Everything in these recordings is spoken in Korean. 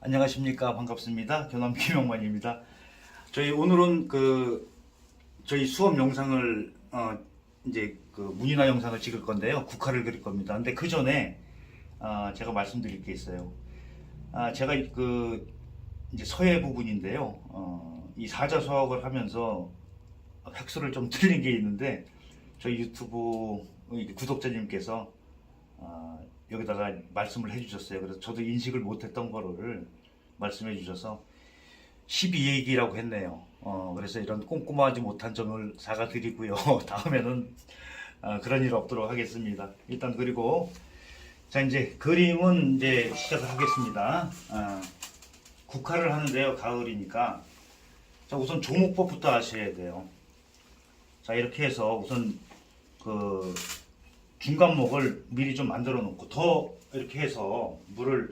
안녕하십니까. 반갑습니다. 교남 김영만입니다. 저희 오늘은 저희 수업 영상을 이제 문이나 영상을 찍을 건데요. 국화를 그릴 겁니다. 근데 그 전에 제가 말씀드릴 게 있어요. 제가 이제 서예 부분인데요. 이 사자수학을 하면서 획수를 좀 틀린 게 있는데 저희 유튜브 구독자님께서 여기다가 말씀을 해주셨어요. 그래서 저도 인식을 못했던 거를 말씀해 주셔서 12얘기라고 했네요. 그래서 이런 꼼꼼하지 못한 점을 사과드리고요. 다음에는 그런 일 없도록 하겠습니다. 일단 그리고 자 이제 그림은 이제 시작을 하겠습니다. 국화를 하는데요. 가을이니까 자 우선 조목법부터 하셔야 돼요. 자 이렇게 해서 우선 그 중간목을 미리 좀 만들어 놓고 더 이렇게 해서 물을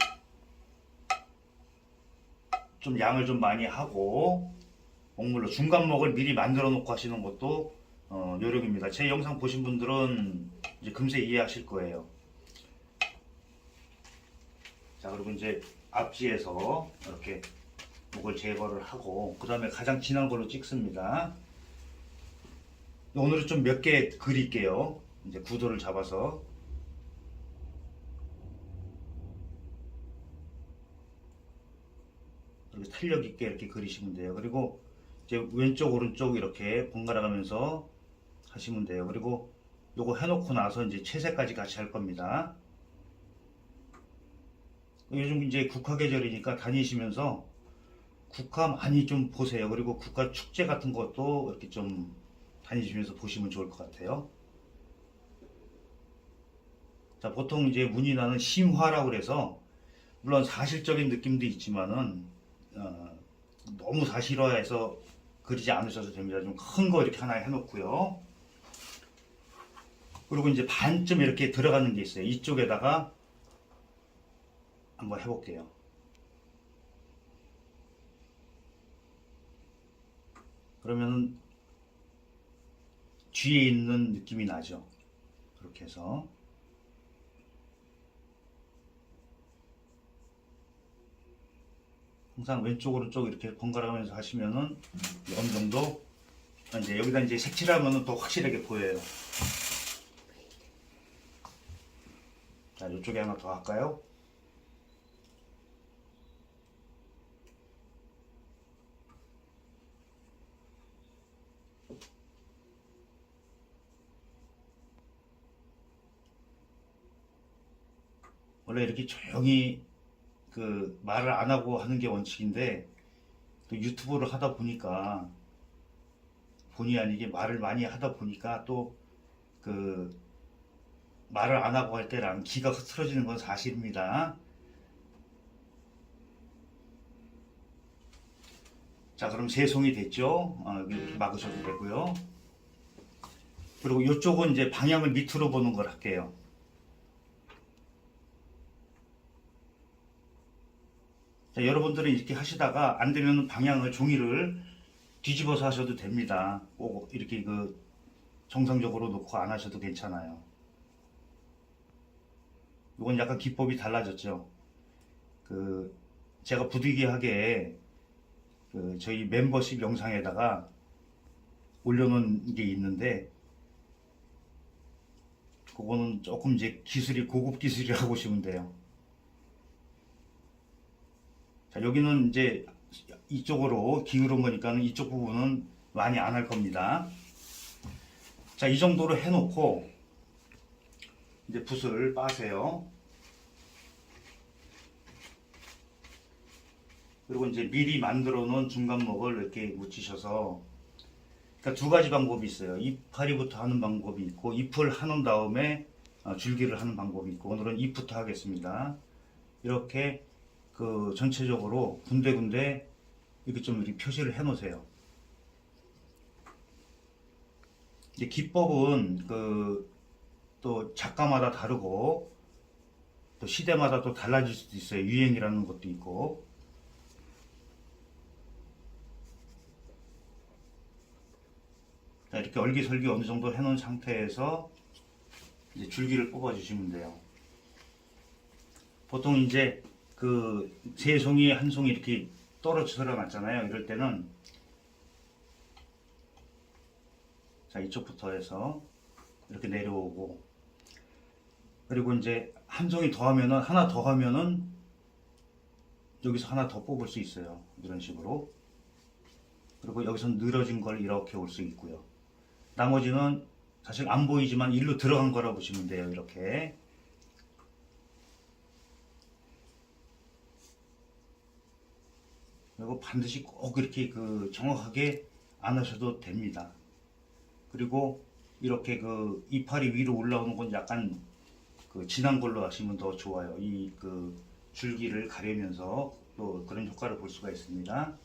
좀 양을 좀 많이 하고 먹물로 중간목을 미리 만들어 놓고 하시는 것도 요령입니다. 제 영상 보신 분들은 이제 금세 이해하실 거예요. 자 그리고 이제 앞지에서 이렇게 목을 제거를 하고 그 다음에 가장 진한 걸로 찍습니다. 오늘은 좀 몇 개 그릴게요. 이제 구도를 잡아서 이렇게 탄력 있게 이렇게 그리시면 돼요. 그리고 이제 왼쪽 오른쪽 이렇게 번갈아 가면서 하시면 돼요. 그리고 요거 해놓고 나서 이제 채색까지 같이 할 겁니다. 요즘 이제 국화 계절이니까 다니시면서 국화 많이 좀 보세요. 그리고 국화 축제 같은 것도 이렇게 좀 다니시면서 보시면 좋을 것 같아요. 자, 보통 이제 문이나는 심화라고 그래서 물론 사실적인 느낌도 있지만은 너무 사실화해서 그리지 않으셔도 됩니다. 좀 큰 거 이렇게 하나 해놓고요. 그리고 이제 반쯤 이렇게 들어가는 게 있어요. 이쪽에다가 한번 해볼게요. 그러면 뒤에 있는 느낌이 나죠. 그렇게 해서 항상 왼쪽 오른쪽 이렇게 번갈아가면서 하시면은 어느 정도 이제 여기다 이제 색칠하면은 더 확실하게 보여요. 자 이쪽에 하나 더 할까요? 원래 이렇게 조용히 말을 안 하고 하는 게 원칙인데 또 유튜브를 하다 보니까 본의 아니게 말을 많이 하다 보니까 또 말을 안 하고 할 때랑 기가 흐트러지는 건 사실입니다. 자 그럼 세 송이 됐죠? 여기 막으셔도 되고요. 그리고 이쪽은 이제 방향을 밑으로 보는 걸 할게요. 자, 여러분들은 이렇게 하시다가 안 되면 방향을 종이를 뒤집어서 하셔도 됩니다. 꼭 이렇게 정상적으로 놓고 안 하셔도 괜찮아요. 이건 약간 기법이 달라졌죠. 제가 부득이하게 저희 멤버십 영상에다가 올려놓은 게 있는데 그거는 조금 이제 기술이 고급 기술이라고 보시면 돼요. 자, 여기는 이제 이쪽으로 기울은 거니까 이쪽 부분은 많이 안 할 겁니다. 자, 이 정도로 해놓고 이제 붓을 빠세요. 그리고 이제 미리 만들어 놓은 중간목을 이렇게 묻히셔서 그러니까 두 가지 방법이 있어요. 이파리부터 하는 방법이 있고 잎을 하는 다음에 줄기를 하는 방법이 있고 오늘은 잎부터 하겠습니다. 이렇게 전체적으로 군데군데 이렇게 좀 이렇게 표시를 해 놓으세요. 이제 기법은 또 작가마다 다르고 또 시대마다 또 달라질 수도 있어요. 유행이라는 것도 있고. 자, 이렇게 얼기설기 어느 정도 해 놓은 상태에서 이제 줄기를 뽑아 주시면 돼요. 보통 이제 그 세 송이 한 송이 이렇게 떨어져 놨잖아요. 이럴 때는 자 이쪽부터 해서 이렇게 내려오고, 그리고 이제 한 송이 더 하면은, 하나 더 하면은 여기서 하나 더 뽑을 수 있어요. 이런 식으로. 그리고 여기서 늘어진 걸 이렇게 올 수 있고요. 나머지는 사실 안 보이지만 일로 들어간 거라 보시면 돼요. 이렇게. 그리고 반드시 꼭 이렇게 그 정확하게 안 하셔도 됩니다. 그리고 이렇게 그 이파리 위로 올라오는 건 약간 그 진한 걸로 하시면 더 좋아요. 이 그 줄기를 가리면서 또 그런 효과를 볼 수가 있습니다.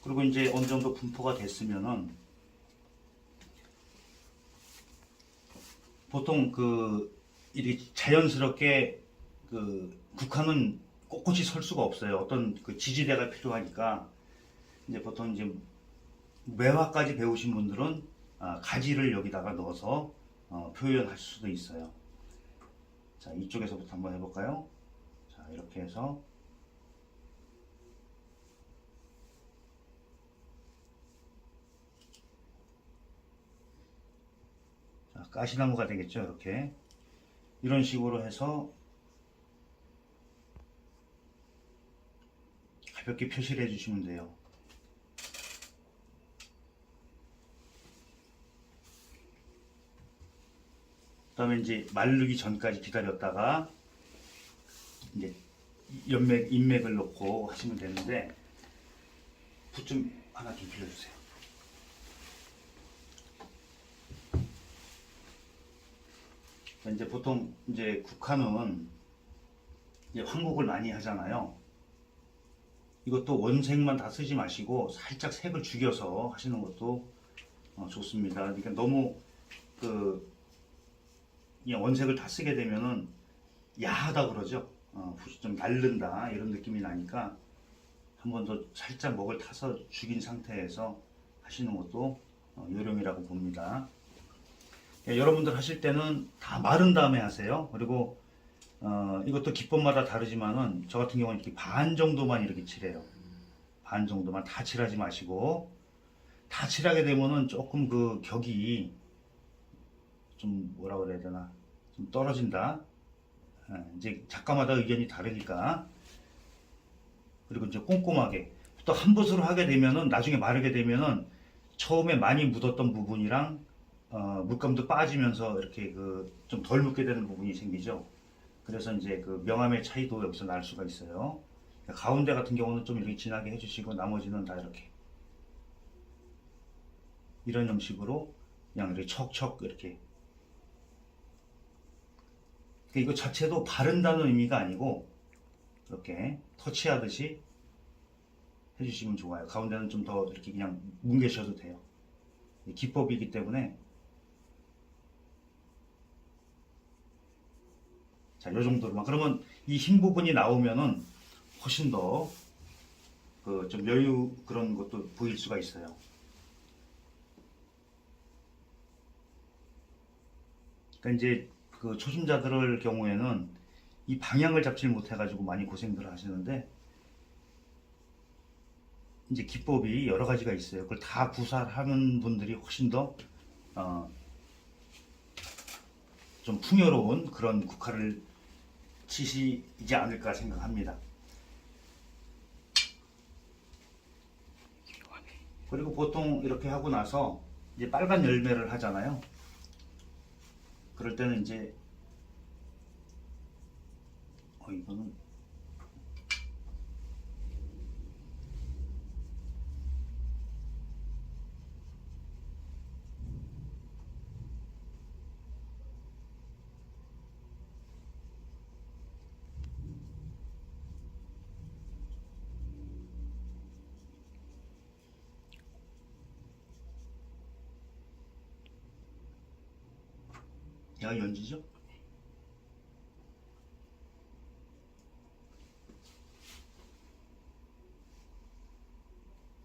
그리고 이제 어느 정도 분포가 됐으면은 보통 그 이렇게 자연스럽게 그 국화는 꼿꼿이 설 수가 없어요. 어떤 그 지지대가 필요하니까 이제 보통 이제 매화까지 배우신 분들은 가지를 여기다가 넣어서 표현할 수도 있어요. 자, 이쪽에서부터 한번 해볼까요? 자, 이렇게 해서 자, 가시나무가 되겠죠. 이렇게 이런 식으로 해서 가볍게 표시를 해주시면 돼요. 그다음에 이제 마르기 전까지 기다렸다가 이제 연맥, 인맥을 넣고 하시면 되는데, 붓 좀 하나 좀 빌려주세요. 이제 보통 이제 국화는 이제 황국을 많이 하잖아요. 이것도 원색만 다 쓰지 마시고 살짝 색을 죽여서 하시는 것도 좋습니다. 그러니까 너무 그 원색을 다 쓰게 되면은 야하다 그러죠. 좀 날른다 이런 느낌이 나니까 한 번 더 살짝 먹을 타서 죽인 상태에서 하시는 것도 요령이라고 봅니다. 여러분들 하실 때는 다 마른 다음에 하세요. 그리고 이것도 기법마다 다르지만은 저 같은 경우는 이렇게 반 정도만 이렇게 칠해요. 반 정도만 다 칠하지 마시고, 다 칠하게 되면은 조금 그 격이 좀 뭐라 그래야 되나, 좀 떨어진다. 이제 작가마다 의견이 다르니까. 그리고 이제 꼼꼼하게 또 한 붓으로 하게 되면은 나중에 마르게 되면은 처음에 많이 묻었던 부분이랑 물감도 빠지면서 이렇게 그 좀 덜 묻게 되는 부분이 생기죠. 그래서 이제 그 명암의 차이도 여기서 날 수가 있어요. 가운데 같은 경우는 좀 이렇게 진하게 해주시고 나머지는 다 이렇게 이런 형식으로 그냥 이렇게 척척 이렇게. 이거 자체도 바른다는 의미가 아니고 이렇게 터치하듯이 해주시면 좋아요. 가운데는 좀 더 이렇게 그냥 뭉개셔도 돼요. 기법이기 때문에. 자, 요 정도로만. 그러면 이 흰 부분이 나오면은 훨씬 더 그 좀 여유 그런 것도 보일 수가 있어요. 그러니까 이제 그 초심자들의 경우에는 이 방향을 잡지 못해가지고 많이 고생들을 하시는데, 이제 기법이 여러 가지가 있어요. 그걸 다 구사하는 분들이 훨씬 더 좀 풍요로운 그런 국화를 치시지 않을까 생각합니다. 그리고 보통 이렇게 하고 나서 이제 빨간 열매를 하잖아요. 그럴 때는 이제 이거는 얘가 연지죠?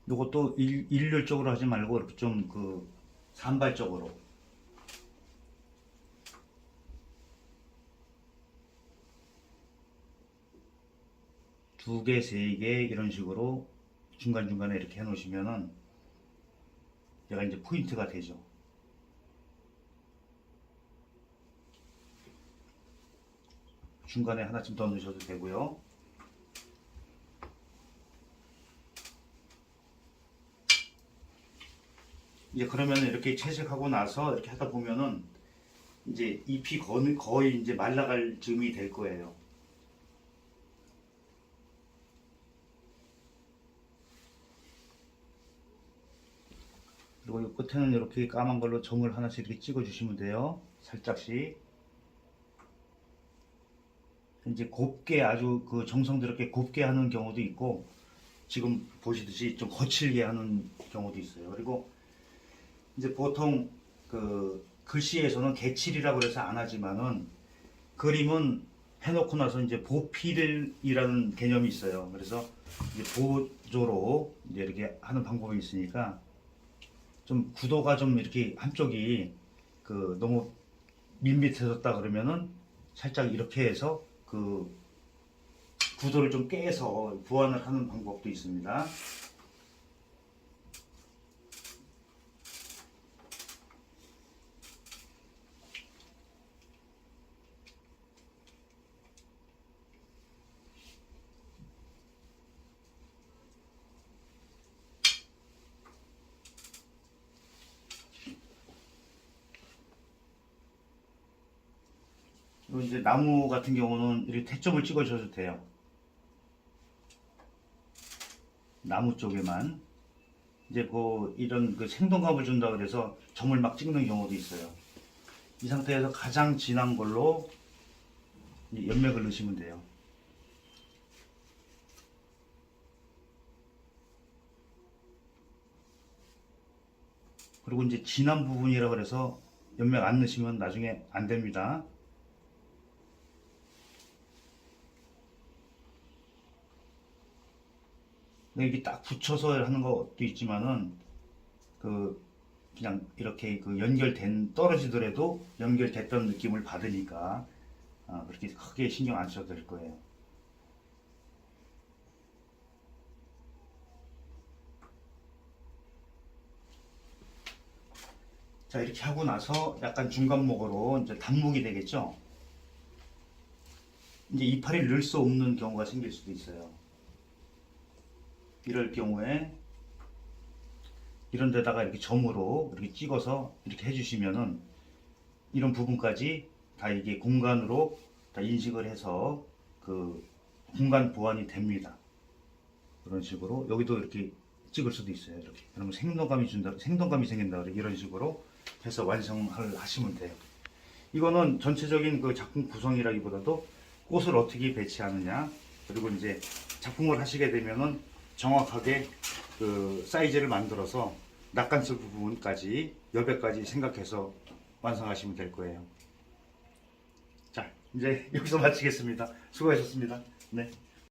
요것도 일률적으로 하지 말고 이렇게 좀 그 산발적으로. 두 개, 세 개 이런 식으로 중간중간에 이렇게 해 놓으시면은 얘가 이제 포인트가 되죠. 중간에 하나쯤 더 넣으셔도 되고요. 이제 그러면 이렇게 채색하고 나서 이렇게 하다 보면은 이제 잎이 거의 이제 말라갈 즈음이 될 거예요. 그리고 이 끝에는 이렇게 까만 걸로 점을 하나씩 이렇게 찍어 주시면 돼요. 살짝씩. 이제 곱게 아주 그 정성스럽게 곱게 하는 경우도 있고 지금 보시듯이 좀 거칠게 하는 경우도 있어요. 그리고 이제 보통 그 글씨에서는 개칠이라고 해서 안 하지만은 그림은 해놓고 나서 이제 보필이라는 개념이 있어요. 그래서 이제 보조로 이제 이렇게 하는 방법이 있으니까 좀 구도가 좀 이렇게 한쪽이 그 너무 밋밋해졌다 그러면은 살짝 이렇게 해서 그 구도를 좀 깨서 보완을 하는 방법도 있습니다. 그리고 이제 나무 같은 경우는 이렇게 태점을 찍어 주셔도 돼요. 나무 쪽에만 이제 그 이런 그 생동감을 준다 그래서 점을 막 찍는 경우도 있어요. 이 상태에서 가장 진한 걸로 연맥을 넣으시면 돼요. 그리고 이제 진한 부분이라 그래서 연맥 안 넣으시면 나중에 안 됩니다. 이렇게 딱 붙여서 하는 것도 있지만은 그 그냥 이렇게 그 연결된 떨어지더라도 연결됐던 느낌을 받으니까 그렇게 크게 신경 안 써도 될 거예요. 자, 이렇게 하고 나서 약간 중간목으로 이제 단목이 되겠죠. 이제 이파리를 넣을 수 없는 경우가 생길 수도 있어요. 이럴 경우에 이런 데다가 이렇게 점으로 이렇게 찍어서 이렇게 해주시면은 이런 부분까지 다 이게 공간으로 다 인식을 해서 그 공간 보완이 됩니다. 그런 식으로 여기도 이렇게 찍을 수도 있어요. 이렇게 그러면 생동감이 생긴다 그래. 이런 식으로 해서 완성을 하시면 돼요. 이거는 전체적인 그 작품 구성이라기보다도 꽃을 어떻게 배치하느냐, 그리고 이제 작품을 하시게 되면은 정확하게 그 사이즈를 만들어서 낙관설 부분까지 여백까지 생각해서 완성하시면 될 거예요. 자, 이제 여기서 마치겠습니다. 수고하셨습니다. 네.